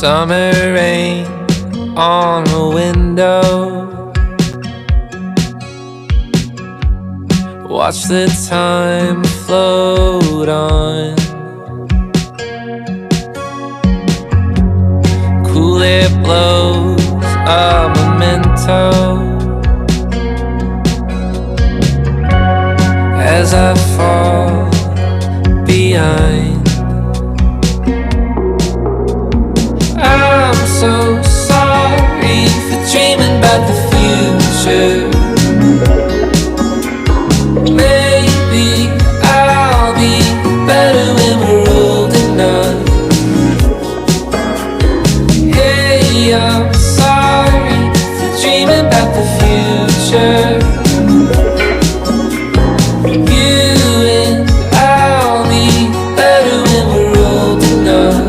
Summer rain on a window. Watch the time float on. Cool air blows a memento as I fall behind. I'm so sorry for dreaming about the future. Maybe I'll be better when we're old enough. Hey, I'm sorry for dreaming about the future. You and I'll be better when we're old enough.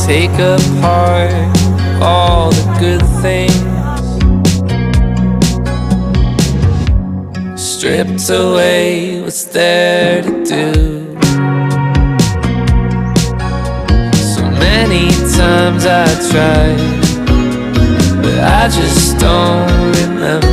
Take apart all the good things, stripped away what's there to do. So many times I tried, but I just don't remember.